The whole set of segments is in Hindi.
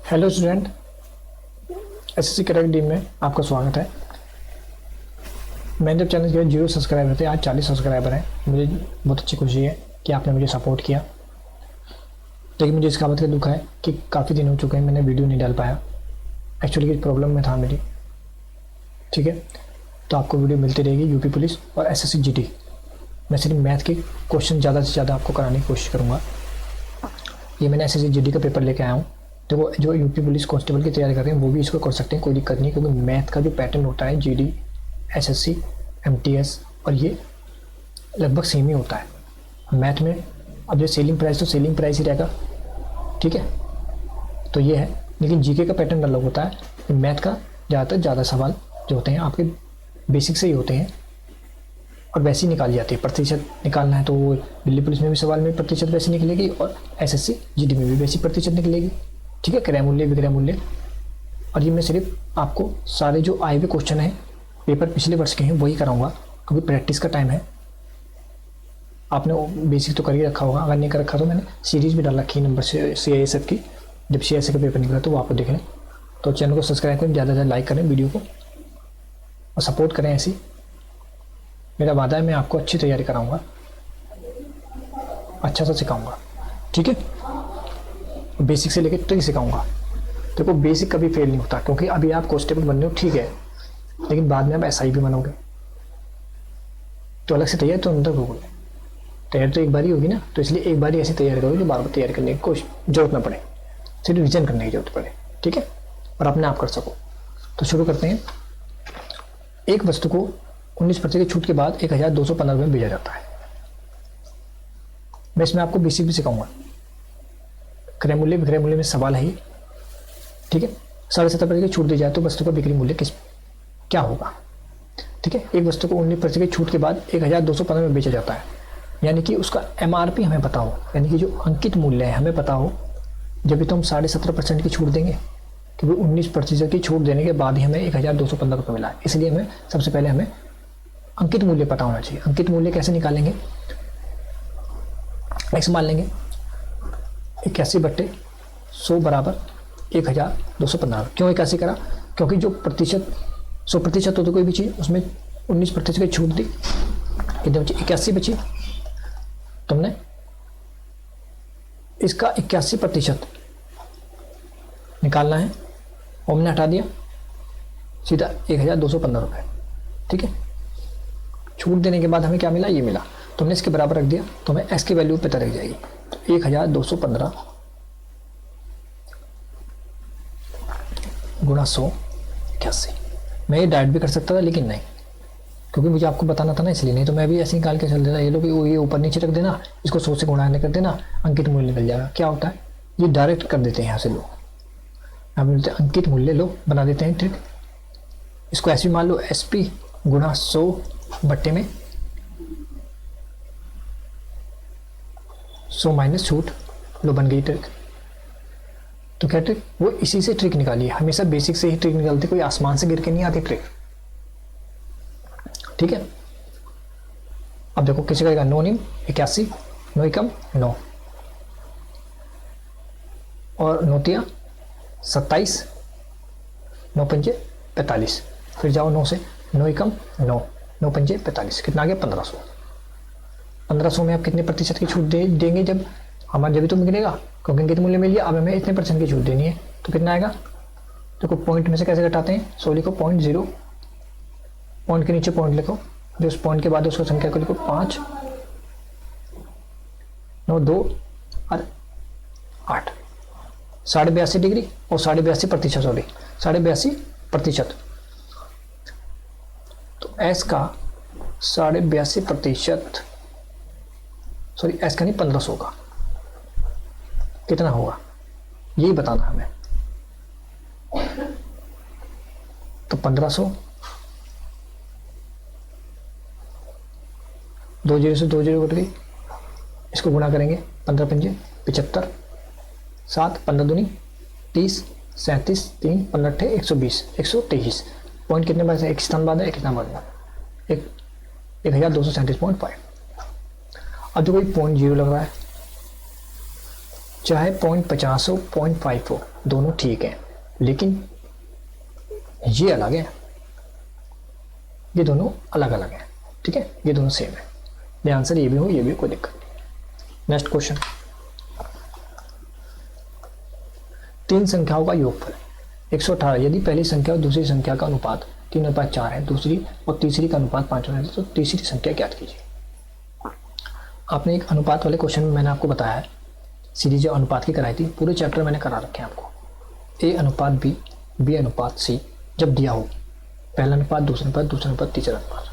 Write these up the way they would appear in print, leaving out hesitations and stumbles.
Hello student, SSC crack team में आपका स्वागत है। मैंने जब चैनल किया 0 सब्सक्राइबर थे, आज 40 सब्सक्राइबर हैं। मुझे बहुत अच्छी खुशी है कि आपने मुझे सपोर्ट किया, लेकिन मुझे इस बात का दुख है कि काफ़ी दिन हो चुके हैं मैंने वीडियो नहीं डाल पाया। एक्चुअली कुछ प्रॉब्लम में था मेरी, ठीक है। तो आपको वीडियो मिलती रहेगी यूपी पुलिस और एसएससी जीडी। मैं सिर्फ मैथ के क्वेश्चन ज़्यादा से ज़्यादा आपको कराने की कोशिश करूँगा। ये मैंने एसएससी जीडी का पेपर लेके आया हूँ। तो वो जो यूपी पुलिस कांस्टेबल की तैयारी कर रहे हैं वो भी इसको कर सकते हैं, कोई दिक्कत नहीं, क्योंकि मैथ का जो पैटर्न होता है जीडी, एसएससी, एमटीएस और ये लगभग सेम ही होता है मैथ में। अब जो सेलिंग प्राइस तो सेलिंग प्राइस ही रहेगा, ठीक है। तो ये है, लेकिन जीके का पैटर्न अलग होता है। मैथ का ज़्यादा सवाल जो होते हैं आपके बेसिक से ही होते हैं और वैसे ही निकाली जाती है। प्रतिशत निकालना है तो दिल्ली पुलिस में भी सवाल में प्रतिशत वैसे निकलेगी और एसएससी जीडी में भी वैसी प्रतिशत निकलेगी, ठीक है। क्रय मूल्य विक्रय मूल्य। और ये मैं सिर्फ आपको सारे जो आए हुए क्वेश्चन हैं पेपर पिछले वर्ष के हैं वही कराऊंगा, क्योंकि प्रैक्टिस का टाइम है। आपने बेसिक तो कर ही रखा होगा, अगर नहीं कर रखा तो मैंने सीरीज भी डाल रखी है नंबर से CISF की। जब CISF का पेपर निकला तो वो आपको देख लें। तो चैनल को सब्सक्राइब करें, ज़्यादा से ज़्यादा लाइक करें वीडियो को और सपोर्ट करें। ऐसी मेरा वादा है, मैं आपको अच्छी तैयारी कराऊंगा, अच्छा सा सिखाऊंगा, ठीक है। बेसिक से लेकर ट्रिक सिखाऊंगा। देखो बेसिक कभी फेल नहीं होता, क्योंकि अभी आप कांस्टेबल बन रहे हो, ठीक है, लेकिन बाद में आप SI भी बनोगे तो अलग से तैयारी तो अंदर होगी। तैयारी तो एक बार ही होगी ना, तो इसलिए एक बार ही ऐसी तैयारी करो जो बार बार तैयारी करने की कोशिश जरूरत ना पड़े, सिर्फ रिविजन करने की जरूरत पड़े, ठीक है, और अपने आप कर सको। तो शुरू करते हैं। एक वस्तु को 19% की छूट के बाद 1215 रुपये में बेचा जाता है। मैं इसमें आपको बेसिक भी सिखाऊंगा। क्रय मूल्य विक्रय मूल्य में सवाल है ये, ठीक है। 17.5% की छूट दी जाए तो वस्तु का बिक्री मूल्य क्या होगा, ठीक है। एक वस्तु को 19% की छूट के बाद 1215 में बेचा जाता है, यानी कि उसका MRP हमें पता हो, यानी कि जो अंकित मूल्य है हमें पता हो। जब भी तो हम 17.5% की छूट देंगे, क्योंकि 19% की छूट देने के बाद ही हमें 1215 रुपये मिला है। इसलिए हमें सबसे पहले हमें अंकित मूल्य पता होना चाहिए। अंकित मूल्य कैसे निकालेंगे? एक्स मान लेंगे 81/100 बराबर 1215। क्यों 81 करा? क्योंकि जो प्रतिशत 100% होती कोई भी चीज़, उसमें 19% की छूट दी, कितने बची? 81 बची। तुमने इसका 81% निकालना है और हमने हटा दिया, सीधा 1215 रुपये, ठीक है। छूट देने के बाद हमें क्या मिला? ये मिला। तो हमने इसके बराबर रख दिया, तो हमें एक्स की वैल्यू पता लग जाएगी। तो 1215 गुणा 181। मैं ये डायरेक्ट भी कर सकता था, लेकिन नहीं, क्योंकि मुझे आपको बताना था ना, इसलिए। नहीं तो मैं भी ऐसे निकाल के चल देता, ये लोग ये ऊपर नीचे रख देना, इसको 100 से गुणा कर देना, अंकित मूल्य निकल जाएगा। क्या होता है, ये डायरेक्ट कर देते हैं यहाँ से लोग। यहाँ मिलते हैं अंकित मूल्य, लोग बना देते हैं ट्रिक। इसको ऐसे भी मान लो, SP गुणा 100 बट्टे में 100 माइनस छूट, लो बन गई ट्रिक। तो क्या ट्रिक? वो इसी से ट्रिक निकाली है। हमेशा बेसिक से ही ट्रिक निकालती, कोई आसमान से गिर के नहीं आती ट्रिक, ठीक है। अब देखो किसी का 9 निम 81, 9 एकम 9 और 9 तिया 27, 9 पंजे 45। फिर जाओ 9 से, 9 एकम 9, 9 पंजे 45, कितना आ गया? 1500। 1500 में आप कितने प्रतिशत की छूट देंगे? जब हमारा जब भी तो मिलेगा, क्योंकि अंकित मूल्य मिल गया। अब हमें इतने % की छूट देनी है, तो कितना आएगा? देखो पॉइंट में से कैसे घटाते हैं? 100 लिखो, 0.0, पॉइंट के नीचे पॉइंट लिखो, जो उस पॉइंट के बाद उसको संख्या को लिखो, 5, 9, 2 और 8, 82.5 डिग्री और 82.5%, सॉरी 82.5%। तो S का 82.5%, सॉरी S का नहीं, 1500 का कितना होगा यही बताना हमें। तो 1500, 2 0 से 2 0 कट गई, इसको गुणा करेंगे, 15 पंजे 75, 7 15 दूनी 30, 37, 3 15 अट्ठे 120, 123। पॉइंट कितने बाद है? एक स्थान बाद है, एक स्थान बाद है, 1237.5। अब जो कोई 0.0 लग रहा है, चाहे 0.50 हो 0.5 हो, दोनों ठीक है, लेकिन ये अलग है, ये दोनों अलग अलग है, ठीक है, ये दोनों सेम है। ये आंसर ये भी हो ये भी, कोई दिक्कत नहीं। नेक्स्ट क्वेश्चन, तीन संख्याओं का योगफल 118 यदि पहली संख्या और दूसरी संख्या का अनुपात 3:4 है, दूसरी और तीसरी का अनुपात 5 है, तो तीसरी संख्या ज्ञात कीजिए। आपने एक अनुपात वाले क्वेश्चन में मैंने आपको बताया है, सीरीज जो अनुपात की कराई थी, पूरे चैप्टर मैंने करा रखे हैं आपको। ए अनुपात बी, बी अनुपात सी जब दिया हो, पहला अनुपात, दूसरा अनुपात, दूसरा अनुपात, तीसरा अनुपात,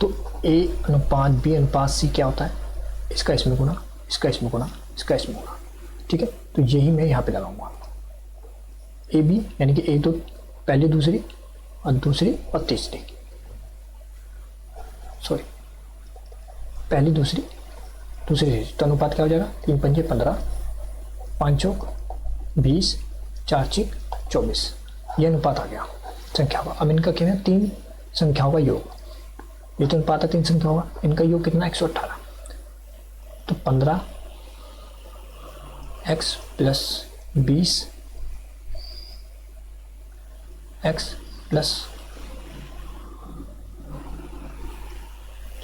तो ए अनुपात बी अनुपात सी क्या होता है, इसका इसमें गुना, इसका इसमें गुना, इसका इसमें गुना, ठीक है। तो यही मैं यहाँ पे लगाऊंगा, ए बी यानी कि एक दो पहली दूसरी और दूसरी और तीसरी, सॉरी पहली दूसरी दूसरी, तो अनुपात क्या हो जाएगा, 3 पंजे 15, 5 चौक 20, 4 चीक 24, ये अनुपात आ गया संख्या का। अब इनका क्या है, तीन संख्याओं का योग, ये तो अनुपात है तीन संख्याओं का, इनका योग कितना 118, तो 15 x plus 20 x plus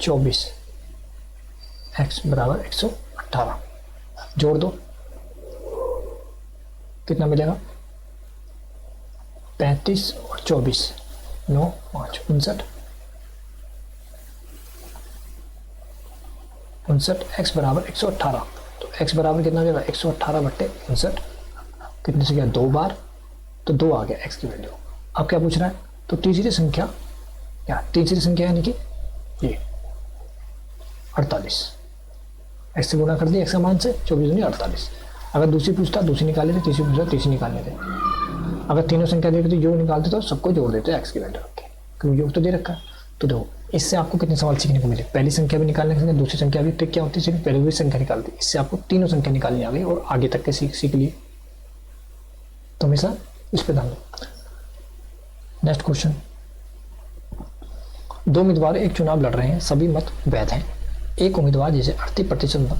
24 x बराबर 118, जोड़ दो कितना मिलेगा, 35 और 24 9 5 59, 59 x बराबर 118, तो x बराबर कितना हो जाएगा 118 बट्टे 59, कितने से गया 2 बार, तो 2 आ गया x की वैल्यू। अब क्या पूछ रहा है, तो तीसरी संख्या क्या, तीसरी संख्या यानी कि ये 48, x से गुना कर दिया x का मान से, 24 दूनी 48। अगर दूसरी पूछता दूसरी निकाल लेते, तीसरी पूछता तीसरी निकाल लेते, अगर तीनों संख्या दे रहे तो योग निकालते तो सबको जोड़ देते x की वैल्यू रख के, क्योंकि योग तो दे रखा है। तो देखो इससे आपको कितने सवाल सीखने को मिले, पहली संख्या भी निकालने के, दूसरी संख्या भी, ट्रिक क्या होती है, सिर्फ पहली भी संख्या निकालती, इससे आपको तीनों संख्या निकालनी आ गई और आगे तक के सीख लिए। तो हमेशा इस पर ध्यान दो। नेक्स्ट क्वेश्चन, दो उम्मीदवार एक चुनाव लड़ रहे हैं, सभी मत वैध हैं। एक उम्मीदवार जिसे 38% मत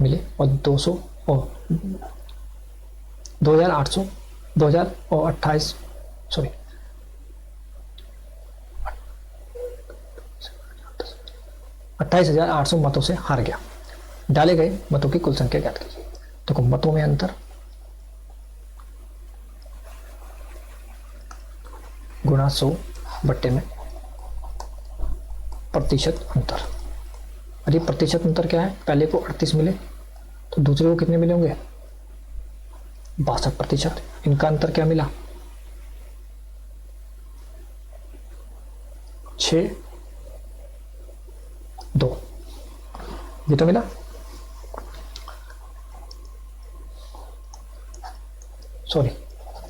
मिले और 200 और 2800 2028 सॉरी 28,800 मतों से हार गया, डाले गए मतों की कुल संख्या ज्ञात कीजिए। देखो मतों में अंतर गुणा 100 बट्टे में प्रतिशत अंतर। और ये प्रतिशत अंतर क्या है, पहले को 38 मिले तो दूसरे को कितने मिले होंगे 62%। इनका अंतर क्या मिला 6 2, ये तो मिला। सॉरी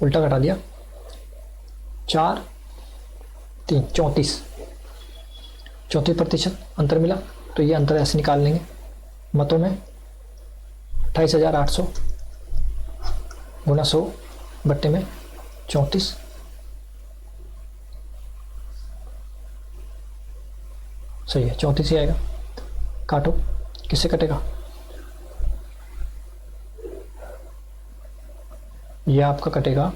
उल्टा घटा दिया, 4 3 34% अंतर मिला। तो ये अंतर ऐसे निकाल लेंगे, मतों में 28,800 गुना 100 बट्टे में 34, सही है 34 ही आएगा। काटो, किससे कटेगा, ये आपका कटेगा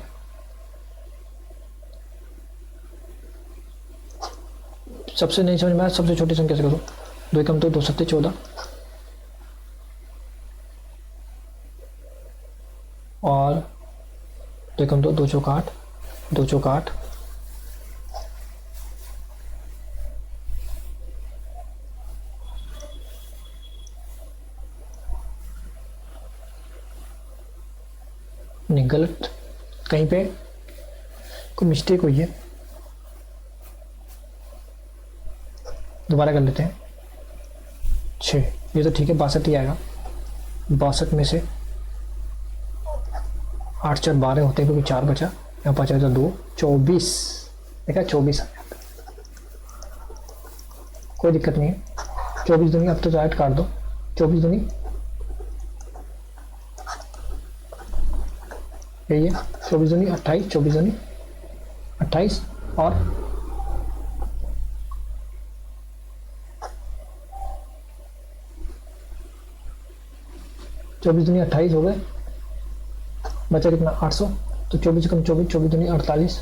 सबसे नहीं समझ में आया, सबसे छोटी संख्या से करो, 2 कम 2 2 7 14 और 2 कम 2 2 चौक 8 2 चौक 8 नहीं गलत, कहीं पे कोई मिस्टेक हुई है, दोबारा कर लेते हैं। 6 ये तो ठीक है 62 ही आएगा, 62 में से 8 4 12 होते हैं क्योंकि 4 बचा, यहाँ 5 तो 2 24, देखा 24 आया, कोई दिक्कत नहीं है। 24 दूनी, अब तो डायरेक्ट काट दो, 24 दूनी यही है, 24 दूनी 28, 24 दूनी 28 और 24 दूनी 28 हो गए, बचा कितना 800, तो 24 कम 24, 24 दूनी 48।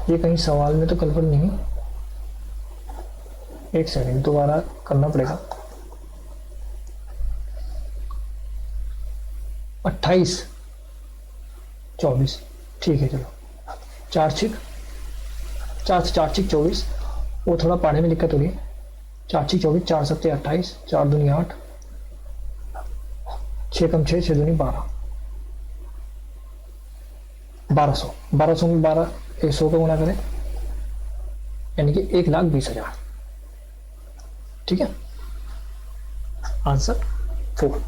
ये कहीं सवाल में तो गड़बड़ नहीं, एक सेकंड दोबारा करना पड़ेगा। 28 24, ठीक है चलो। 4 6 24, वो थोड़ा पढ़ने में दिक्कत हो रही है। 4 6 24, 4 7 28, 4 दूनी 8, 6 कम 6, 6 दूनी 12, 1200। 1200 में 12 100 का गुना करें, यानी कि 1,20,000। ठीक है, आंसर 4।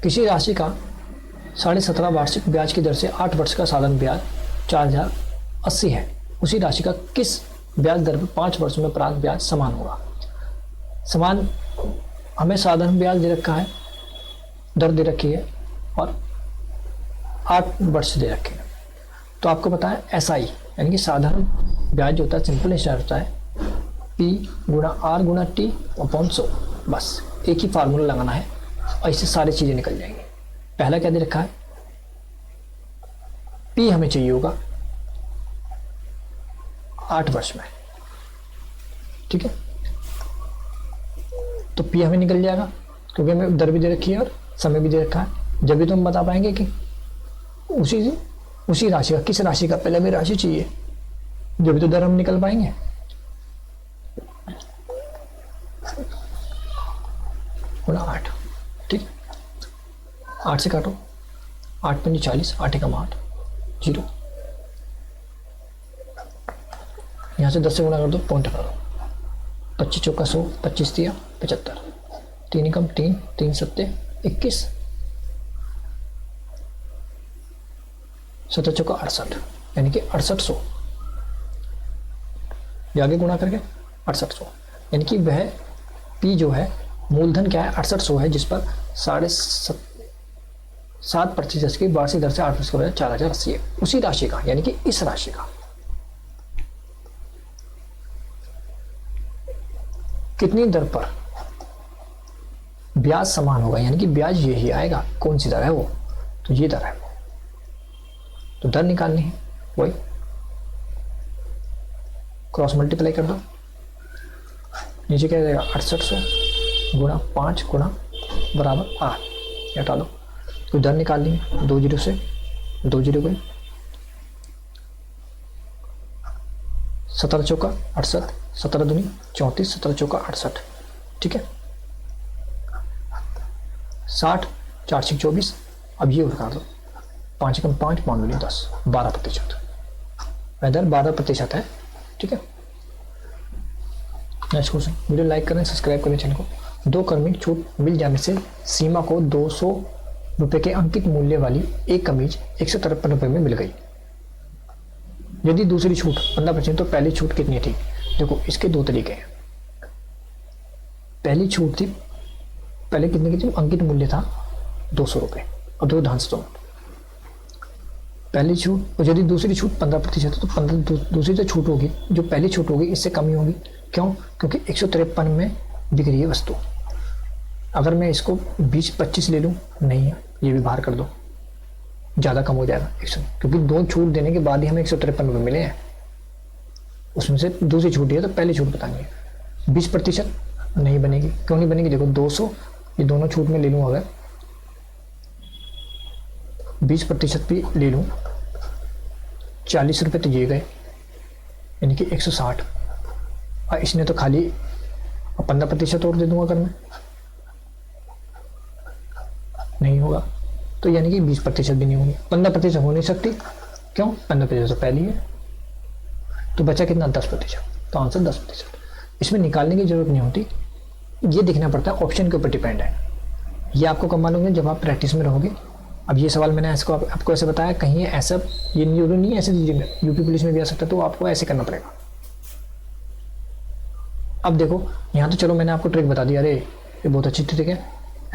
किसी राशि का 17.5 वार्षिक ब्याज की दर से 8 वर्ष का साधारण ब्याज 4,080 है, उसी राशि का किस ब्याज दर पर 5 वर्षों में प्राप्त ब्याज समान होगा। समान हमें साधारण ब्याज दे रखा है, दर दे रखी है, और 8 वर्ष दे रखे हैं। तो आपको पता है एसआई यानी कि साधारण ब्याज जो होता है सिंपल इंटरेस्ट होता है P गुणा R गुणा T अपॉन 100। बस एक ही फार्मूला लगाना है और इससे सारी चीजें निकल जाएंगी। पहला क्या दे रखा है, P हमें चाहिए होगा 8 वर्ष में। ठीक है, तो P हमें निकल जाएगा क्योंकि हमें दर भी दे रखी है और समय भी दे रखा है। जब भी तो हम बता पाएंगे कि उसी राशि का, किस राशि का, पहले हमें राशि चाहिए, जब भी तो दर हम निकल पाएंगे। गुणा 8, ठीक, 8 से काटो, 8 पंजी 40, 8 एकम 8, 0। यहाँ से 10 से गुणा कर दो, पॉइंट कर दो। 25 चौका 100, 25 दिया 75, 3 एकम 3, 3 सत्ते 21, 17 चौका 68, यानी कि 6800। आगे गुणा करके 6800, यानी कि वह P जो है मूलधन क्या है 6800 है, जिस पर 7.5% की वार्षिक दर से 8 वर्ष का 4,080 है, उसी राशि का, यानी कि इस राशि का कितनी दर पर ब्याज समान होगा, यानी कि ब्याज यही आएगा। कौन सी दर है वो, तो ये दर है वो, तो दर निकालनी है, वही क्रॉस मल्टीप्लाई कर दो। नीचे क्या जाएगा 6800 गुणा 5 गुणा बराबर 8, हटा दो, तो दर निकालनी है। 2 जीरो से 2 जीरो गई, 17 चौका 68, 17 दूनी 34, 17 चौका 68। ठीक है, 60, 4 6 24, अब ये उठा दो, 5 कम 5, 5 दूनी 10, 12%। दर 12% है। ठीक है, नेक्स्ट क्वेश्चन। वीडियो लाइक करें, सब्सक्राइब करें चैनल को। 2 क्रमिक छूट मिल जाने से सीमा को 200 रुपये के अंकित मूल्य वाली एक कमीज 153 रुपये में मिल गई। यदि दूसरी छूट 15%, तो पहली छूट कितनी थी। देखो इसके 2 तरीके हैं। पहली छूट थी, पहले कितने की थी, अंकित मूल्य था 200 रुपये, और 2 धांस तो पहली छूट। और यदि दूसरी छूट 15% तो 15 दूसरी जो छूट होगी, जो पहली छूट होगी इससे कम ही होगी। क्यों, क्योंकि 153 में बिक रही है वस्तु। अगर मैं इसको 20-25 ले लूँ, नहीं है, ये भी बाहर कर दो, ज़्यादा कम हो जाएगा 100, क्योंकि 2 छूट देने के बाद ही हमें 153 रुपये मिले हैं। उसमें से दूसरी छूट है तो पहली छूट बताएंगे। 20% नहीं बनेगी। क्यों नहीं बनेगी, देखो 200 ये दोनों छूट में ले लूँ, अगर 20% भी ले लूँ, 40 रुपये तो ये गए, यानी कि 160। और इसने तो खाली 15% और दे दूंगा अगर मैं, नहीं होगा, तो यानी कि 20% भी नहीं होगी, 15% हो नहीं सकती। क्यों, 15% तो पहली है, तो बचा कितना 10%, तो आंसर 10%। इसमें निकालने की जरूरत नहीं होती, ये देखना पड़ता है, ऑप्शन के ऊपर डिपेंड है। ये आपको कब मालूम है, जब आप प्रैक्टिस में रहोगे। अब ये सवाल मैंने आपको ऐसे बताया, कहीं ऐसा ये जरूरी नहीं है ऐसे दीजिए, यूपी पुलिस में भी आ सकता है, तो आपको ऐसे करना पड़ेगा। अब देखो यहाँ तो चलो मैंने आपको ट्रिक बता दी, अरे ये बहुत अच्छी ट्रिक है,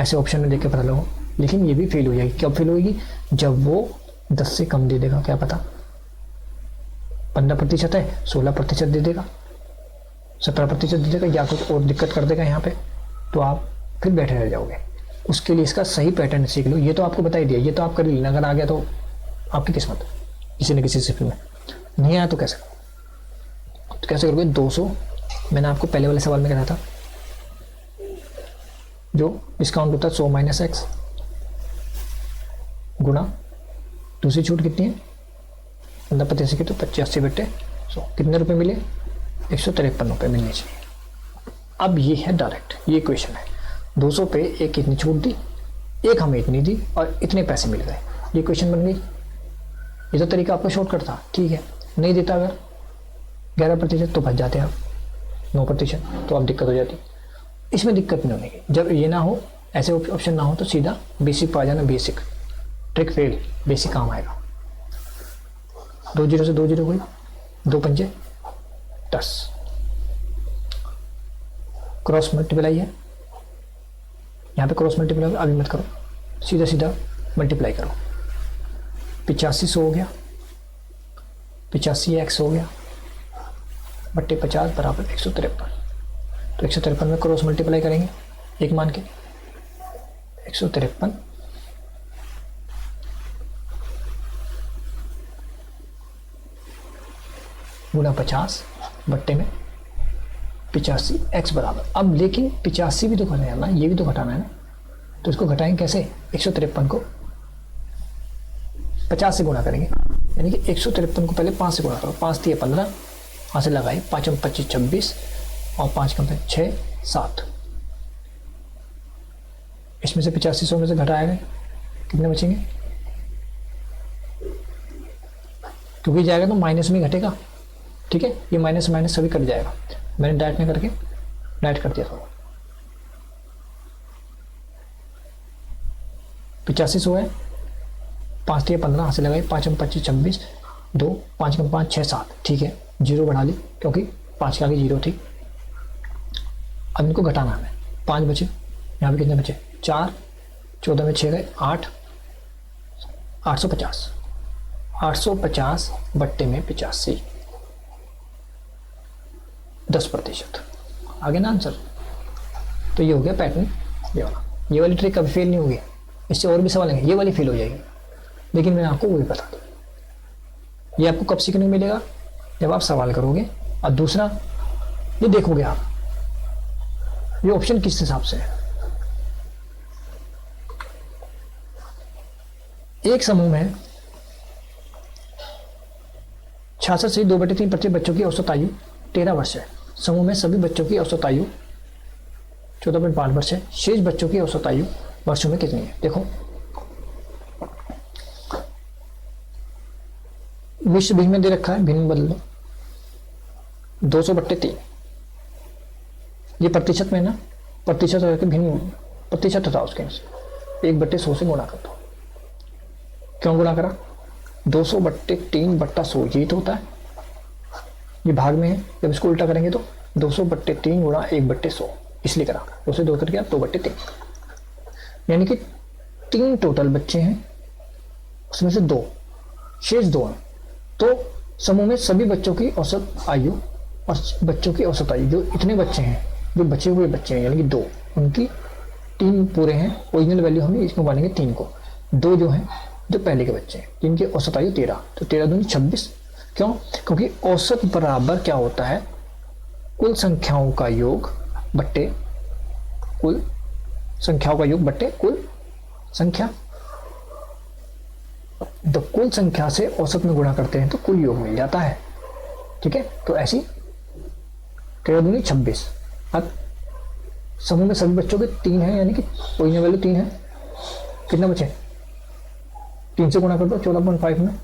ऐसे ऑप्शन में देख के पता लगो, लेकिन ये भी फेल हो जाएगी। कब फेल होगी, जब वो 10 से कम दे देगा, क्या पता 15% है 16% दे देगा, 17% दे देगा या कुछ और दिक्कत कर देगा यहाँ पे, तो आप फिर बैठे रह जाओगे। उसके लिए इसका सही पैटर्न सीख लो। ये तो आपको बता ही दिया, ये तो आप कर ही लेना। अगर आ गया तो आपकी किस्मत, किसी न किसी शिफ्ट में। नहीं आया तो कैसे करोगे? 200 मैंने आपको पहले वाले सवाल में कहा था, जो डिस्काउंट होता है 100 माइनस एक्स गुना दूसरी छूट कितनी है 15% की, तो 85/100 कितने रुपए मिले? 153 रुपये मिलने चाहिए। अब ये है डायरेक्ट, ये क्वेश्चन है। 200 पे एक कितनी छूट दी, एक हमें इतनी दी और इतने पैसे मिल गए, ये क्वेश्चन बन गई। ये तो तरीका आपका शॉर्टकट था, ठीक है। नहीं देता अगर 11% तो बच जाते आप, 9% तो अब दिक्कत हो जाती। इसमें दिक्कत नहीं होगी। जब ये ना हो, ऐसे ऑप्शन ना हो, तो सीधा बेसिक पा जाना। बेसिक ट्रिक फेल, बेसिक काम आएगा। 2 0 से 2 0 हुई, 2 पंजे 10, क्रॉस मल्टीप्लाई है, यहाँ पे क्रॉस मल्टीप्लाई अभी मत करो, सीधा सीधा मल्टीप्लाई करो। 8500 हो गया, 85x हो गया बट्टे 50 बराबर 153। तो 153 में क्रॉस मल्टीप्लाई करेंगे एक मान के, 153 गुना 50 बट्टे में 85x बराबर। अब लेकिन 85 भी तो घटाना है ना, ये भी तो घटाना है ना, तो इसको घटाएंगे कैसे? 153 को 50 से गुणा करेंगे, यानी कि 153 को पहले 5 से गुणा करो। 5 3 15, वहाँ से लगाए 5 25 26 और 5 कम 6 7। इसमें से 8500 में से घटाएंगे कितने बचेंगे? क्योंकि जाएगा तो माइनस में घटेगा, ठीक है। ये माइनस माइनस सभी कट जाएगा। मैंने डायरेक्ट में करके डायरेक्ट कर दिया थोड़ा। 8500 है, 5 3 15, यहाँ से लगाए 5 25 26 2 5 कम 5 6 7, ठीक है। 0 बढ़ा ली क्योंकि 5 के आगे 0 थी। अब इनको घटाना है, 5 बचे, यहाँ पे कितने बचे? 4, 14 में 6 गए 8, 850। 850 बट्टे में 85, 10%। आगे ना आंसर। तो ये हो गया पैटर्न, ये वाला। ये वाली ट्रिक कभी फेल नहीं होगी, इससे और भी सवाल आएंगे। ये वाली फेल हो जाएगी, लेकिन मैंने आपको वो भी बता दूँ। ये आपको कब सीखने को मिलेगा? जब आप सवाल करोगे। और दूसरा ये देखोगे आप, ये ऑप्शन किस हिसाब से है। एक समूह में 66 से 2/3% बच्चों की औसत आयु 13 वर्ष है। समूह में सभी बच्चों की औसत आयु 14.5 वर्ष है। शेष बच्चों की औसत आयु वर्षों में कितनी है? देखो, विश्व भिन्न में दे रखा है, भिन्न बदल दो। 200/3, ये प्रतिशत में ना, प्रतिशत करके भिन्न प्रतिशत था उसके, 1/100 से गुणा कर दो। क्यों गुणा करा? 200/3/100 ये तो होता है, ये भाग में है। जब इसको उल्टा करेंगे तो 200/3 गुणा 1/100, इसलिए करा। 2 से 2 कर गया 2/3, यानी कि 3 टोटल बच्चे हैं, उसमें से 2 शेष 2 हैं। तो समूह में सभी बच्चों की औसत आयु और बच्चों की औसत आयु, जो इतने बच्चे हैं, जो बचे हुए बच्चे हैं, यानी कि 2, उनकी 3 पूरे हैं। ओरिजिनल वैल्यू हमें इसमें मानेंगे 3 को। 2 जो हैं जो पहले के बच्चे हैं, जिनकी औसत आयु 13, तो 13 दूनी 26। क्यों? क्योंकि औसत बराबर क्या होता है? कुल संख्याओं का योग बट्टे कुल संख्याओं का योग बट्टे कुल संख्या। तो कुल संख्या से औसत में गुणा करते हैं तो कुल योग मिल जाता है, ठीक है। तो ऐसी 13 दूनी 26। अब समूह में सभी बच्चों के 3 हैं, यानी कि ओरिजिनल वैल्यू 3 है। कितना बचे? 3 से गुणा कर दो 14.5 में,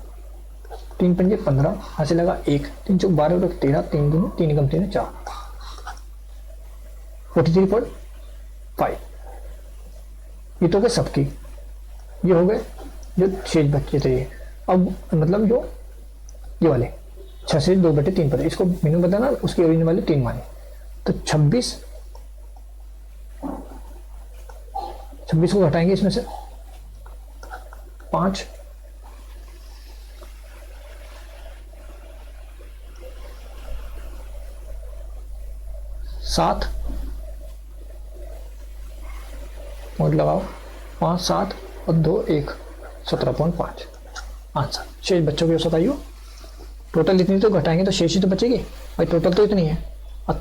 3 पंजे 15, यहाँ से लगा 1, 3 चौक 12 और 13, 3 दूनी 3 कम 3 4, 43.5। ये तो गए सबकी, ये हो गए जो शेष बच्चे थे। अब मतलब जो ये वाले 6 से 2/3 पर, इसको मीनू बताना, उसकी ओरिजिनल वाले 3 माने, तो 26 को घटाएंगे इसमें से 5, 7 पॉइंट लगाओ, 5 7 और 2 1, 17.5 आंसर। शेष बच्चों की औसत आयु टोटल इतनी तो घटाएंगे तो शेष ही तो बचेगी भाई, टोटल तो इतनी है और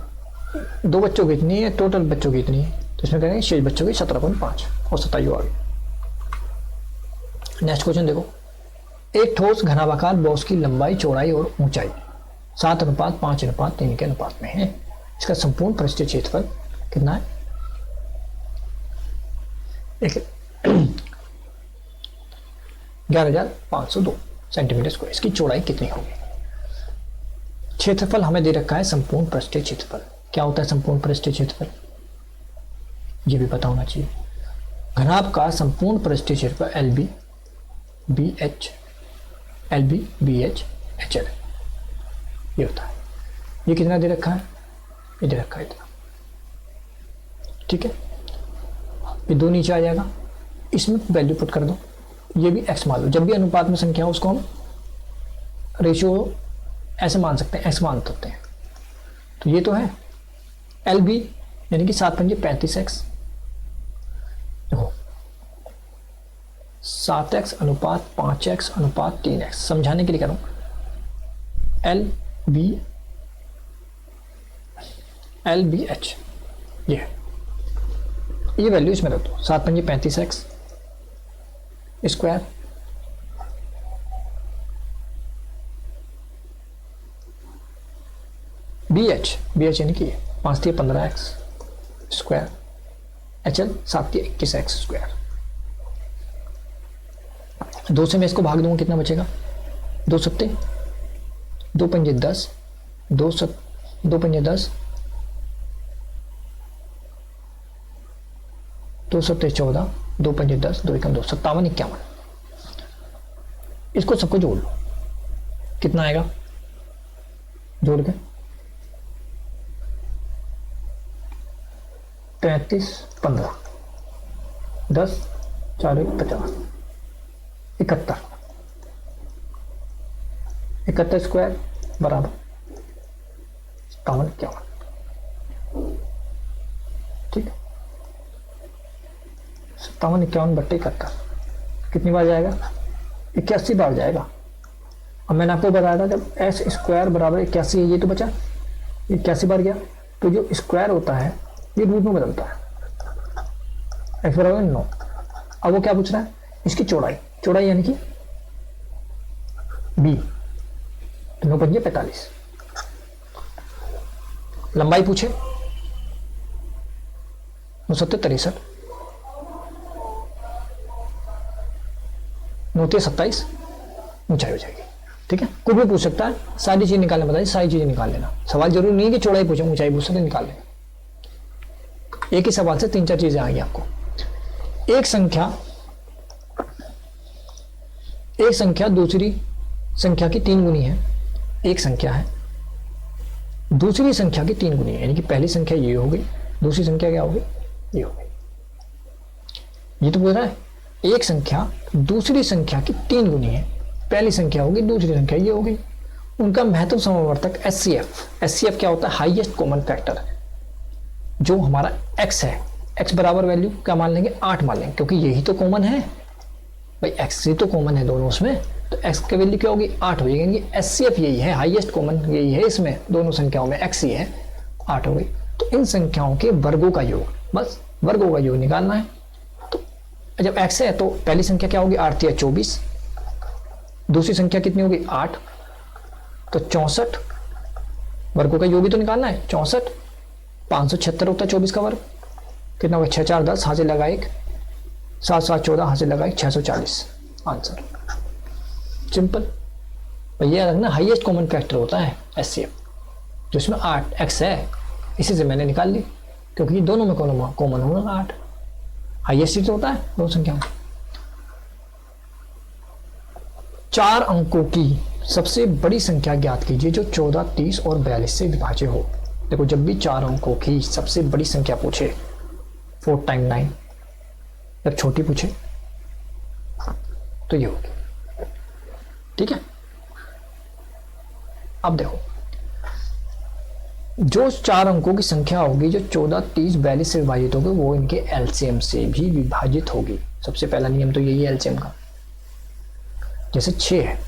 2 बच्चों की इतनी है, टोटल बच्चों की इतनी है, तो इसमें करेंगे शेष बच्चों की 17.5 औसत आयु आ गई। नेक्स्ट क्वेश्चन देखो, एक ठोस घनाभाकार बॉक्स की लंबाई चौड़ाई और ऊंचाई 7:5:3 के अनुपात में है। इसका संपूर्ण पृष्ठीय क्षेत्रफल कितना है? 11,502 सेंटीमीटर स्क्वायर। इसकी चौड़ाई कितनी होगी? क्षेत्रफल हमें दे रखा है संपूर्ण पृष्ठीय क्षेत्रफल। क्या होता है संपूर्ण पृष्ठीय क्षेत्रफल? ये भी पता होना चाहिए। घनाभ का संपूर्ण पृष्ठीय क्षेत्रफल LB BH LB BH HL ये होता है। ये कितना दे रखा है? ये दे रखा है इतना, ठीक है। ये 2 नीचे आ जाएगा, इसमें वैल्यू पुट कर दो, ये भी x मान लो। जब भी अनुपात में संख्या हो उसको हम रेशियो ऐसे मान सकते हैं, x मान सकते हैं। तो ये तो है LB यानी कि 7×5 35x, देखो 7x अनुपात 5x अनुपात 3x। समझाने के लिए करूँ, LBH ये वैल्यू इसमें रख दो, 7×5 35x स्क्वायर BH यानी कि 5×3 15x square, HL 7×3 21x square. 2 से मैं इसको भाग दूंगा, कितना बचेगा? 2 सत्ते 2 पंजे 10, 2 पंजे 10, 2 सत्ते 14, 2 पंजे 10, 2 एकम 2, 57 51। इसको सबको जोड़ लो, कितना आएगा जोड़ के? 33 15 10 4 50 71 स्क्वायर बराबर 57 51, ठीक है। 57 51 बट्टे 71 कितनी बार जाएगा? 81 बार जाएगा। अब मैंने आपको बताया था जब S स्क्वायर बराबर 81 है, ये तो बचा 81 बार गया, तो जो स्क्वायर होता है ये रूट में बदलता है, x बराबर 9। अब वो क्या पूछ रहा है? इसकी चौड़ाई यानी कि B, तो 9 पंजे 45। लंबाई पूछे 9 सत्ते 63, 9 तिया 27, ऊंचाई हो जाएगी, ठीक है। कुछ भी पूछ सकता है, सारी चीज निकालने बताइए, सारी चीजें निकाल लेना। सवाल जरूरी नहीं है कि चौड़ाई पूछे, ऊंचाई पूछ सकते, निकाल लेना। एक ही सवाल से 3-4 चीजें आ गई आपको। एक संख्या दूसरी संख्या की 3 गुनी है। एक संख्या है दूसरी संख्या की 3 गुनी है, यानी कि पहली संख्या ये हो गई, दूसरी संख्या क्या हो गई? ये हो गई। ये तो बोल रहा है एक संख्या दूसरी संख्या की 3 गुनी है, पहली संख्या होगी, दूसरी संख्या ये हो गई। उनका महत्व समवर्तक HCF क्या होता है? Highest common factor. जो हमारा x है, x बराबर वैल्यू क्या मान लेंगे? 8 मान लेंगे, क्योंकि यही तो कॉमन है भाई, x से तो कॉमन है दोनों उसमें, तो x की वैल्यू क्या होगी? 8 हो जाएगी। HCF यही है, हाईएस्ट कॉमन यही है इसमें, दोनों संख्याओं में x ही है, 8 हो गई। तो इन संख्याओं के वर्गों का योग, बस वर्गों का योग निकालना है। तो जब x है तो पहली संख्या क्या होगी? 8 तिया 24, दूसरी संख्या कितनी होगी? 8, तो 64। वर्गों का योग भी तो निकालना है, 64 576 होता है 24 का वर्ग, कितना होगा? 6 4 10, हाथ से लगा 1, 7 7 14, हाथ से लगा 1, 640 आंसर। सिंपल। भैया रखना हाईएस्ट कॉमन फैक्टर होता है HCF, जिसमें 8x है, इसी से मैंने निकाल ली, क्योंकि दोनों में कॉमन होगा 8, हाईएस्ट तो होता है दो संख्या में। 4 अंकों की सबसे बड़ी संख्या ज्ञात कीजिए जो 14, 30 और 42 से विभाज्य हो। देखो जब भी 4 अंकों की सबसे बड़ी संख्या पूछे 4 टाइम 9, जब छोटी पूछे तो ये होगी, ठीक है। अब देखो जो 4 अंकों की संख्या होगी जो 14, 30, 42 से विभाजित होगी वो इनके एलसीएम से भी विभाजित होगी। सबसे पहला नियम तो यही है एलसीएम का। जैसे 6 है,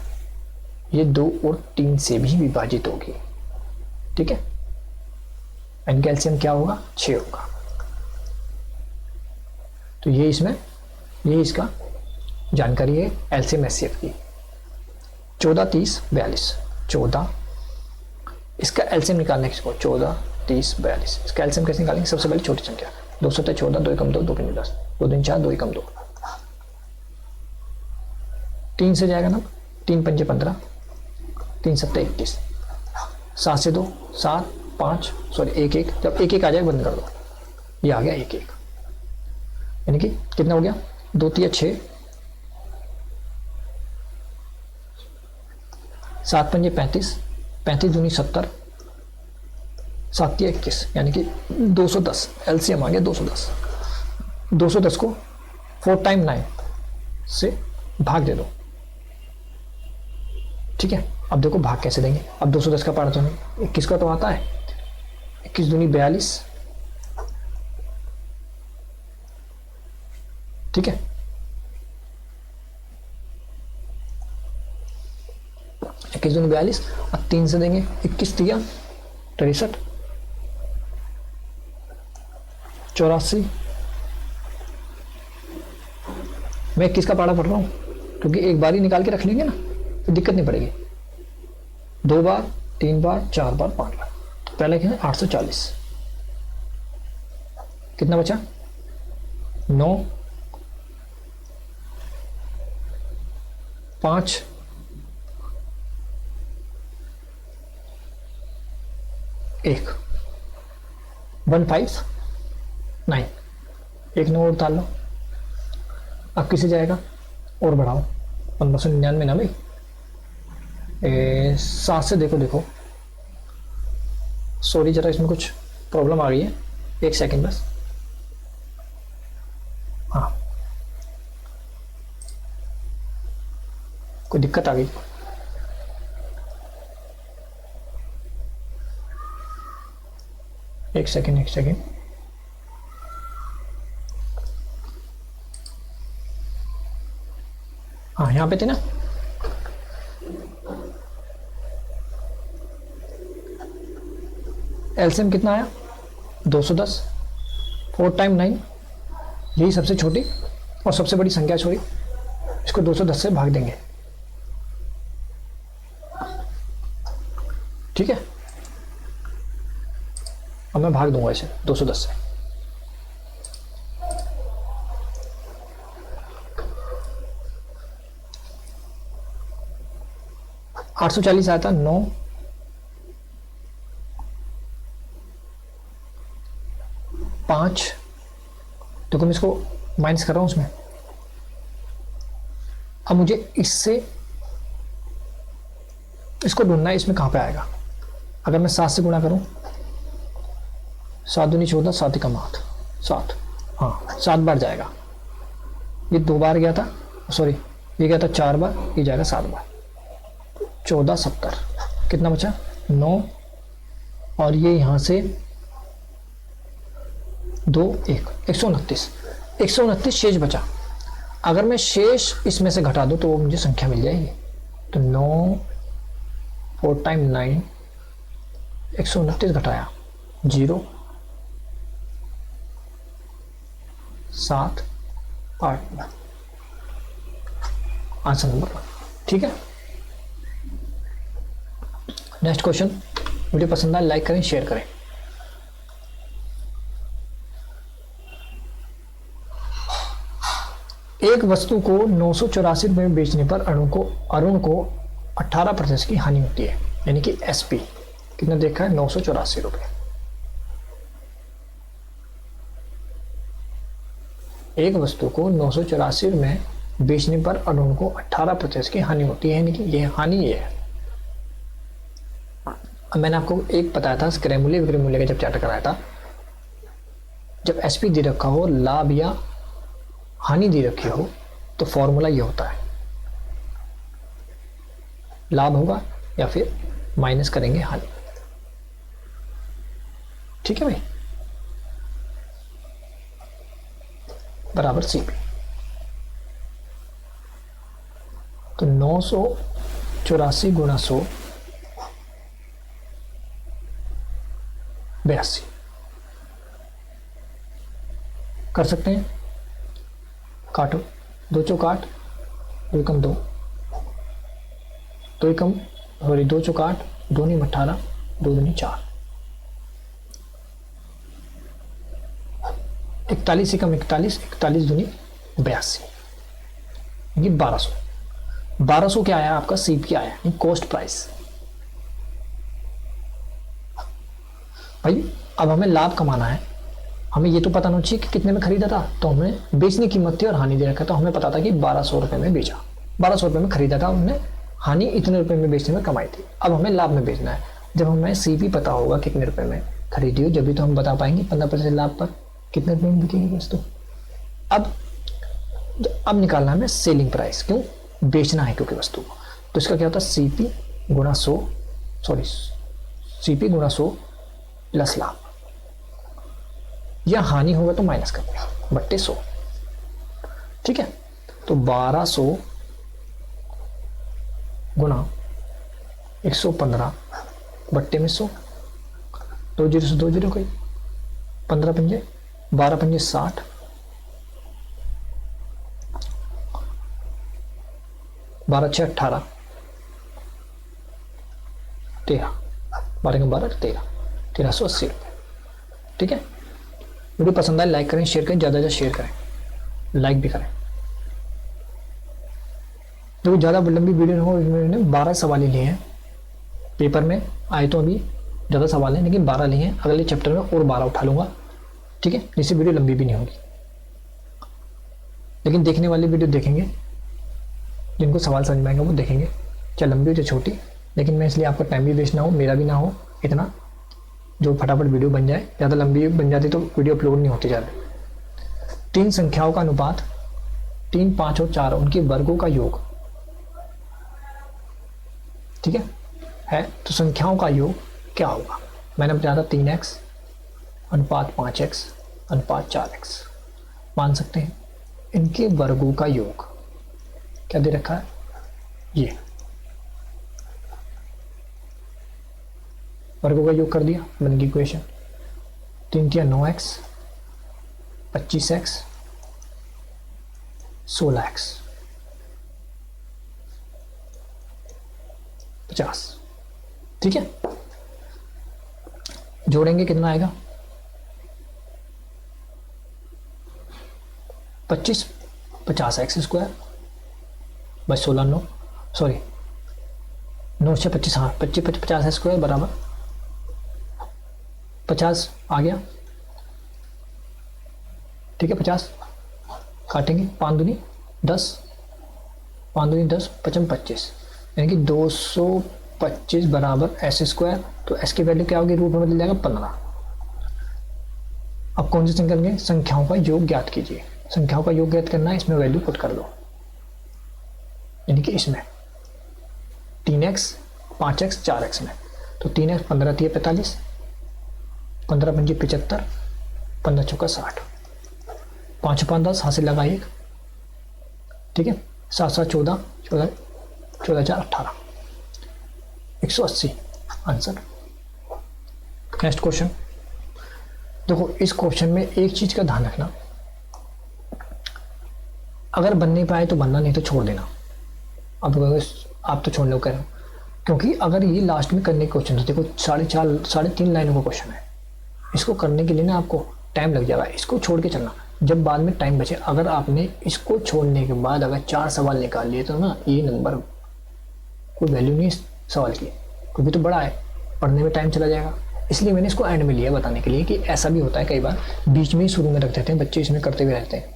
ये 2 और 3 से भी विभाजित होगी। ठीक है, इनका एलसीएम क्या होगा? 6 होगा। तो ये इसका जानकारी है एलसीएम एचसीएफ की। 14, 30, 42, 14, इसका एलसीएम निकालने की 14, 30, 42, इसका एलसीएम कैसे निकालेंगे? सबसे पहले छोटी संख्या 2 7 14, 2 एकम 2, 2 पंजे 10, 2 3 4, 2 एकम 2, 3 से जाएगा ना, 3 पंजे 15, 3 7 21, 7 से 2 7 5, सॉरी 1 1, जब 1 1 आ जाए बंद कर दो, ये आ गया 1 1, यानी कि कितना हो गया? 2 3 6, 7 पंजे 35, 35 दूनी 70, 7 21, यानी कि 210। एलसीएम आ गया 210। 210 को 4 टाइम 9 से भाग दे दो। ठीक है, अब देखो भाग कैसे देंगे। अब 210 का पारा तो नहीं, 21 का तो आता है। 21 दूनी 42, ठीक है, 21 दूनी 42, अब 3 से देंगे, 21 दिया 63, 84। मैं 21 का पारा पढ़ रहा हूं क्योंकि एक बार ही निकाल के रख लेंगे ना तो दिक्कत नहीं पड़ेगी। 2 बार, 3 बार, 4 बार, 5 बार। तो पहले क्या है? 840। कितना बचा? 9 5 1 1 5 9, 1 9 और डाल लो। अब किसे जाएगा? और बढ़ाओ, 1599 ना भाई, 7 से देखो, सॉरी जरा इसमें कुछ प्रॉब्लम आ गई है, 1 सेकंड बस। हाँ, कोई दिक्कत आ गई? एक सेकंड। हाँ, यहाँ पे थे ना। एलसीएम कितना आया? 210। 4 टाइम 9, यही सबसे छोटी और सबसे बड़ी संख्या छोड़ी, इसको 210 से भाग देंगे। ठीक है, अब मैं भाग दूंगा इसे 210 से। आठ 840 आया था 9, 5, देखो मैं इसको माइनस कर रहा हूं उसमें। अब मुझे इससे इसको ढूंढना है, इसमें कहां पे आएगा? अगर मैं 7 से गुणा करूं, 7 दूनी 14, 7 एकम 8, 7, हाँ 7 बार जाएगा। ये 2 बार गया था, सॉरी ये गया था 4 बार, ये जाएगा 7 बार। 14 70, कितना बचा? 9, और ये यहां से 2 1, 129, 129 शेष बचा। अगर मैं शेष इसमें से घटा दूं तो वो मुझे संख्या मिल जाएगी। तो 9 4 टाइम 9, 129 घटाया 0 7 8, आंसर नंबर 1। ठीक है, नेक्स्ट क्वेश्चन। वीडियो पसंद आए लाइक करें, शेयर करें। एक वस्तु को 984 रुपये में बेचने पर अरुण को 18% की हानि होती है, यानी कि एसपी कितना देखा है? 984 रुपये। एक वस्तु को 984 में बेचने पर अरुण को 18% की हानि होती है, यानी कि ये हानि ये है। अब मैंने आपको एक बताया था क्रय मूल्य विक्रय मूल्य का जब चैप्टर कराया था, जब एसपी दे रखा हो, लाभ या हानि दे रखी हो, तो फॉर्मूला ये होता है, लाभ होगा या फिर माइनस करेंगे हानि। ठीक है भाई, बराबर CP। तो 984 गुणा 100 82 कर सकते हैं। काटो, 2 चौक 8, 2 एकम 2, 2 एकम सॉरी 2 चौक 8, 2 नीम 18, 2 दूनी 4, 41 एकम 41, 41 दूनी 82, ये 1200। 1200 क्या आया आपका? CP आया, कॉस्ट प्राइस। भाई अब हमें लाभ कमाना है, हमें ये तो पता नहीं चाहिए कि कितने में खरीदा था, तो हमें बेचने की कीमत थी और हानि दे रखा, तो हमें पता था कि 1200 रुपये में बेचा, 1200 रुपये में खरीदा था, हमने हानि इतने रुपए में बेचने में कमाई थी। अब हमें लाभ में बेचना है। जब हमें CP पता होगा कितने रुपए में खरीदी हो, जब भी तो हम बता पाएंगे 15% लाभ पर कितने रुपए में बिकेगी वस्तु। अब निकालना है हमें सेलिंग प्राइस, क्यों? बेचना है क्योंकि वस्तु को। तो इसका क्या होता है? CP गुणा 100, सॉरी CP गुणा 100 प्लस लाभ, या हानि होगा तो माइनस कर दिया, बट्टे 100। ठीक है, तो 1200 गुणा 115 बट्टे में 100, 2 जीरो से 2 जीरो गई, 15 पंजे 12 पंजे 60, 12 6 18, 13, 12 का 12 13, 1380 रुपये। ठीक है, वीडियो पसंद आए लाइक करें, शेयर करें, ज़्यादा से ज़्यादा शेयर करें, लाइक भी करें। देखो ज़्यादा लंबी वीडियो हो, मैंने 12 सवाल लिए हैं, पेपर में आए तो अभी ज़्यादा सवाल हैं लेकिन 12 लिए हैं, अगले चैप्टर में और 12 उठा लूँगा। ठीक है, जिससे वीडियो लंबी भी नहीं होगी, लेकिन देखने वाली वीडियो देखेंगे, जिनको सवाल समझ में आएंगे वो देखेंगे, चाहे लंबी हो चाहे छोटी। लेकिन मैं इसलिए आपका टाइम भी वेस्ट ना हो, मेरा भी ना हो इतना, जो फटाफट वीडियो बन जाए। ज़्यादा लंबी बन जाती तो वीडियो अपलोड नहीं होती ज़्यादा। 3 संख्याओं का अनुपात 3, 5 और 4 उनके वर्गों का योग, ठीक है, तो संख्याओं का योग क्या होगा? मैंने बताया था 3x अनुपात 5x अनुपात 4x। मान सकते हैं इनके वर्गों का योग क्या दे रखा है, ये वर्गों का योग कर दिया, बन गई इक्वेशन। 3 तिया 9x, 25x, 16x, 50। ठीक है, जोड़ेंगे कितना आएगा? 25 50x स्क्वायर बाई 16 9, सॉरी 9 से 25, हाँ 25 50 स्क्वायर बराबर 50 आ गया। ठीक है, 50 काटेंगे, 5 दूनी 10, 5 दूनी 10, 55 25, यानी कि 225 बराबर s स्क्वायर। तो s की वैल्यू क्या होगी? रूट में बदल जाएगा 15। अब कौन सी संख्या लेंगे? संख्याओं का योग ज्ञात कीजिए। संख्याओं का योग ज्ञात करना है, इसमें वैल्यू पुट कर दो, यानी कि इसमें 3x 5x 4x में, तो 3x 15 3 45, 15 पंजे 75, 15 चौका 60, 5 5 10 हासिल लगा 1। ठीक है, 7 7 14 14 14 4 18, 180 आंसर। नेक्स्ट क्वेश्चन देखो, इस क्वेश्चन में एक चीज का ध्यान रखना, अगर बन नहीं पाए तो बनना, नहीं तो छोड़ देना। अब आप तो छोड़ने को कह रहे हो, क्योंकि अगर ये लास्ट में करने के क्वेश्चन, देखो 3.5 लाइनों का क्वेश्चन है, इसको करने के लिए ना आपको टाइम लग जाएगा। इसको छोड़ के चलना, जब बाद में टाइम बचे। अगर आपने इसको छोड़ने के बाद अगर 4 सवाल निकाल लिए तो ना ये नंबर कोई वैल्यू नहीं सवाल की, क्योंकि तो बड़ा है, पढ़ने में टाइम चला जाएगा। इसलिए मैंने इसको एंड में लिया बताने के लिए कि ऐसा भी होता है कई बार, बीच में ही शुरू में रख देते हैं बच्चे, इसमें करते हुए रहते हैं,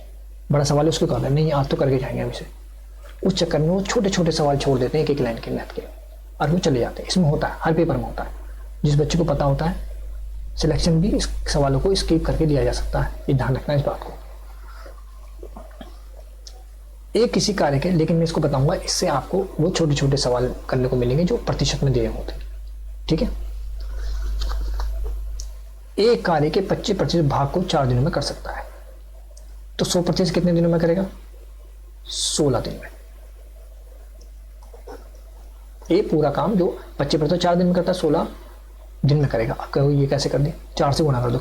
बड़ा सवाल है उसको कर रहे हैं, नहीं आज तो करके जाएंगे हम इसे। उस चक्कर में वो छोटे छोटे सवाल छोड़ देते हैं, एक एक लाइन के मैथ के, और वो चले जाते हैं। इसमें होता है, हर पेपर में होता है। जिस बच्चे को पता होता है, सिलेक्शन भी इस सवालों को स्किप करके दिया जा सकता है, ये ध्यान रखना इस बात को। एक किसी कार्य के, लेकिन मैं इसको बताऊंगा, इससे आपको वो छोटे छोटे सवाल करने को मिलेंगे जो प्रतिशत में दिए होते हैं। ठीक है, एक कार्य के 25% भाग को 4 दिनों में कर सकता है। तो 100% कितने दिनों में करेगा? 16 दिन में। ये पूरा काम जो 25% 4 दिन में करता है 16 दिन में करेगा। अब कहो ये कैसे कर दी? 4 से गुणा कर दो।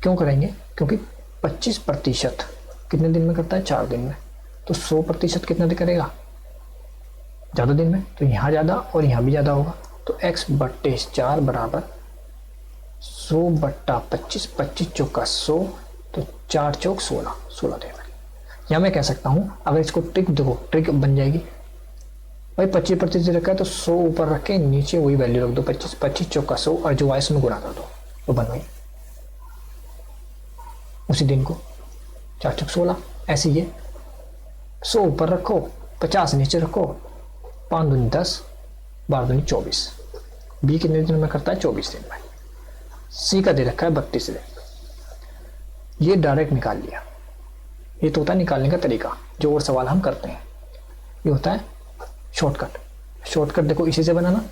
क्यों करेंगे? क्योंकि 25% कितने दिन में करता है? 4 दिन में। तो 100% कितना दिन करेगा? ज़्यादा दिन में। तो यहाँ ज़्यादा और यहाँ भी ज़्यादा होगा। तो x/4 बराबर 100/25, 25 चौका 100, तो 4 चौक 16, 16 दिन में। या मैं कह सकता हूँ, अगर इसको ट्रिक देखो, ट्रिक बन जाएगी भाई 25% रखा है तो 100 ऊपर रख के नीचे वही वैल्यू रख दो 25, 25 चौका 100 और जो आइस में गुणा कर दो, वो बन गई उसी दिन को। 4 चौक 16। ऐसे ये 100 ऊपर रखो, 50 नीचे रखो, 5 दूनी 10, 12 दूनी 24। बी कितने दिन में करता है? 24 दिन में। सी का दे रखा है 32 दिन। ये डायरेक्ट निकाल लिया। ये तो होता है निकालने का तरीका, जो और सवाल हम करते हैं। ये होता है शॉर्टकट। शॉर्टकट देखो इसी से बनाना।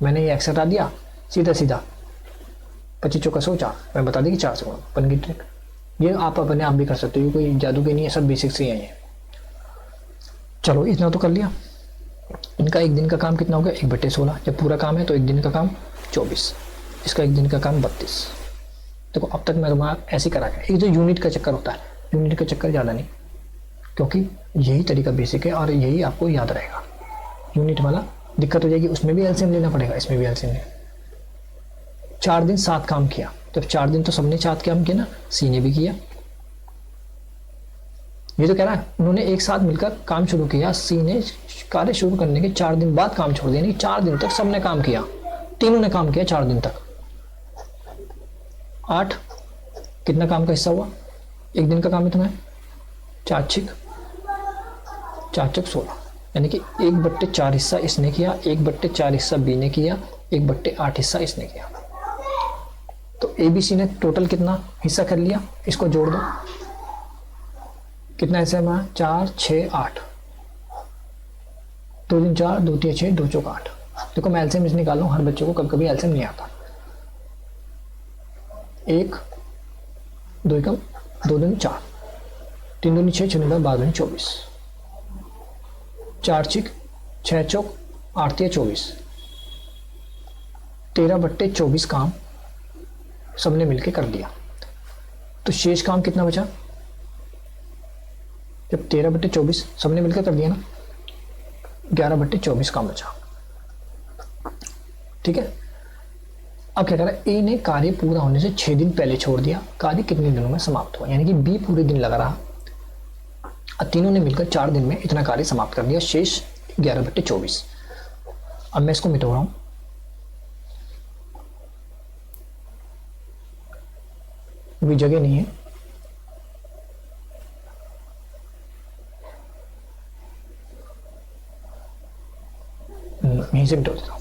मैंने ये एक्स हटा दिया, सीधा सीधा 25 चौका 100, 4। मैं बता दी कि 4 से गुणा, बन गई ट्रिक। ये आप अपने आप भी कर सकते हो, कोई जादू के नहीं है, सब बेसिक्स ही है। चलो इतना तो कर लिया। इनका एक दिन का काम कितना हो गया? 1/16। जब पूरा काम है तो एक दिन का काम 24, इसका एक दिन का काम 32। देखो अब तक मैं तुम्हारा ऐसे करा गया। एक जो यूनिट का चक्कर होता है, यूनिट का चक्कर ज़्यादा नहीं, क्योंकि यही तरीका बेसिक है और यही आपको याद रहेगा। यूनिट वाला दिक्कत हो जाएगी, उसमें भी एलसीएम लेना पड़ेगा, इसमें भी एलसीएम लेना। 4 दिन 7 काम किया, तो 4 दिन तो सबने 7 काम किया ना, सी ने भी किया। ये तो कह रहा है उन्होंने एक साथ मिलकर काम शुरू किया। सी ने कार्य शुरू करने के 4 दिन बाद काम छोड़ दिया, नहीं 4 दिन तक सबने काम किया, तीनों ने काम किया 4 दिन तक। 8 कितना काम का हिस्सा हुआ? एक दिन का काम है तुम्हें। 4 छिक 16, यानी कि 1/4 हिस्सा इसने किया, 1/4 हिस्सा बी ने किया, 1/8 हिस्सा इसने किया। तो ए बी सी ने टोटल कितना हिस्सा कर लिया? इसको जोड़ दो, कितना हिस्सा है? 4 6 8, 2 दिन 4, 2 3 6, 2 चौक 8। देखो मैं एलसीएम इसमें निकाल लूँ, हर बच्चे को कभी कभी एलसीएम नहीं आता। 1 2 कम 2 दिन 4, 3 दूनी 6, 6 12 12 24, 4 छिक 6 चौक 8 24, 13/24 काम सबने मिलके कर दिया। तो शेष काम कितना बचा? जब 13/24 सबने मिलकर कर दिया ना, 11/24 काम बचा। ठीक है। अब क्या करा? ए ने कार्य पूरा होने से 6 दिन पहले छोड़ दिया। कार्य कितने दिनों में समाप्त हुआ? यानी कि बी पूरे दिन लगा रहा और तीनों ने मिलकर 4 दिन में इतना कार्य समाप्त कर दिया, शेष 11/24। अब मैं इसको मिटा रहा हूं। अभी जगह नहीं है, यहीं से मिटा देता हूं।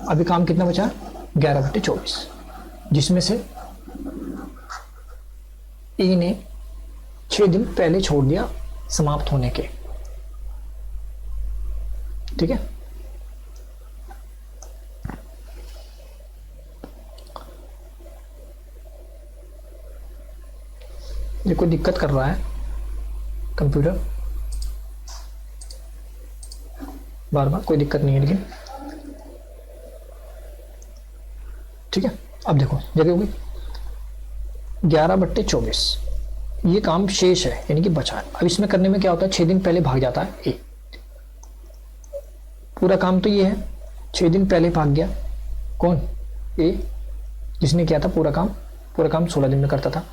अभी काम कितना बचा? 11/24, जिसमें से ए ने 6 दिन पहले छोड़ दिया समाप्त होने के। ठीक है। ये कोई दिक्कत कर रहा है कंप्यूटर बार बार, कोई दिक्कत नहीं है लेकिन ठीक है। अब देखो जगह होगी 11/24, ये काम शेष है यानी कि बचा है। अब इसमें करने में क्या होता है? 6 दिन पहले भाग जाता है ए। पूरा काम तो ये है, 6 दिन पहले भाग गया कौन? ए, जिसने किया था पूरा काम 16 दिन में करता था,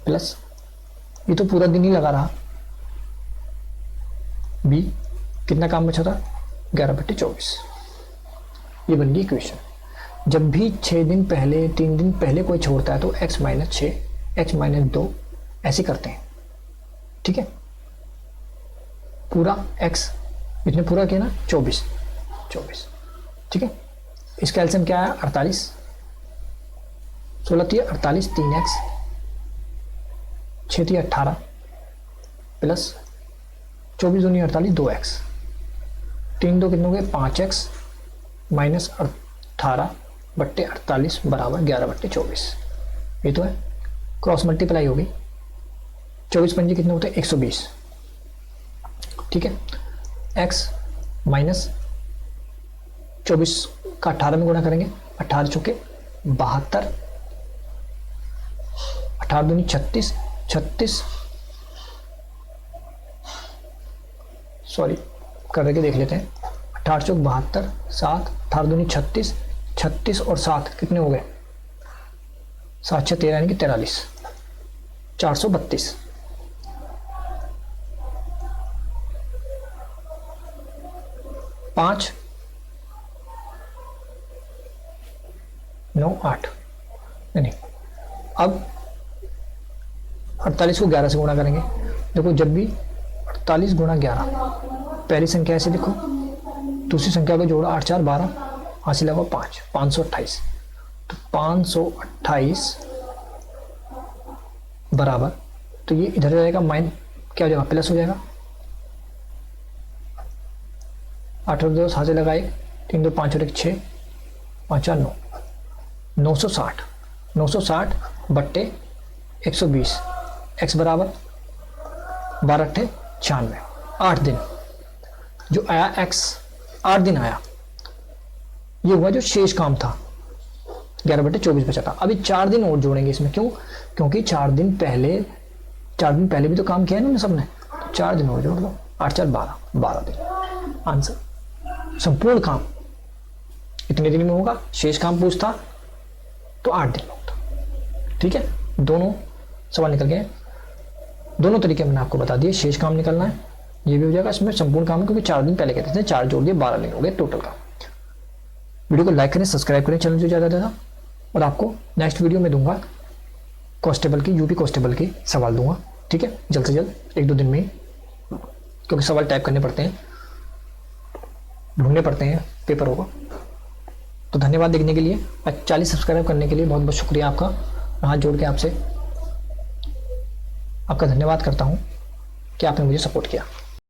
प्लस ये तो पूरा दिन ही लगा रहा। बी कितना काम बचा था? 11/24। ये बन गई इक्वेशन। जब भी 6 दिन पहले 3 दिन पहले कोई छोड़ता है तो x - 6 x - 2 ऐसे करते हैं। ठीक है। पूरा x इसने पूरा किया ना 24। ठीक है। इसका एलसीएम क्या है? 48, 16 3 48, 3x 6 3 18 प्लस 24 दूनी 48, 2x। 3 2 कितने हो गए 5x माइनस 18 बट्टे 48 बराबर 11 बट्टे 24। ये तो है, क्रॉस मल्टीप्लाई होगी, 24 पंजे कितने होते हैं 120। ठीक है, x माइनस 24 का 18 में गुणा करेंगे, 18 चौके 72, 18 दूनी 36, 36 सॉरी करके देख लेते हैं, 18 चौक 72, 7 18 दूनी 36, 36 और 7 कितने हो गए 7 6 13 यानी कि 43, 432। पाँच 9 8 नहीं, अब 48 को 11 से गुणा करेंगे। देखो जब भी 48 गुणा 11, पहली संख्या ऐसे लिखो, दूसरी संख्या को जोड़ो 8 4 12, हासिल लगा 5 528। तो 528 बराबर, तो ये इधर जाएगा माइन क्या हो जाएगा प्लस हो जाएगा, 8 और 2 हासिल लगा 1 3 2 5 और 1 6 5 4 9, 960 960 बट्टे 120, x बराबर 12 8 96, 8 दिन जो आया x 8 दिन आया, ये हुआ जो शेष काम था 11 बट्टे 24 बचा था। अभी 4 दिन और जोड़ेंगे इसमें, क्यों, क्योंकि 4 दिन पहले भी तो काम किया है ना सबने, तो 4 दिन और जोड़ दो, 8 4 12 12 दिन। आंसर संपूर्ण काम इतने दिन में होगा, शेष काम पूछता तो 8 दिन में होता। ठीक है, दोनों सवाल निकल गए, दोनों तरीके मैंने आपको बता दिए। शेष काम निकलना है, ये भी हो जाएगा, इसमें संपूर्ण काम है क्योंकि 4 दिन पहले कहते थे, 4 जोड़ दिए 12 दिन हो गए टोटल का। वीडियो को लाइक करें, सब्सक्राइब करें चैनल जो ज़्यादा ज़्यादा, और आपको नेक्स्ट वीडियो में दूंगा कांस्टेबल की, यूपी कांस्टेबल की सवाल दूंगा। ठीक है, जल्द से जल्द 1-2 दिन में ही, क्योंकि सवाल टाइप करने पड़ते हैं, ढूंढने पड़ते हैं पेपरों को। तो धन्यवाद देखने के लिए, 40 सब्सक्राइब करने के लिए बहुत बहुत शुक्रिया आपका। हाथ जोड़ के आपसे आपका धन्यवाद करता हूँ कि आपने मुझे सपोर्ट किया।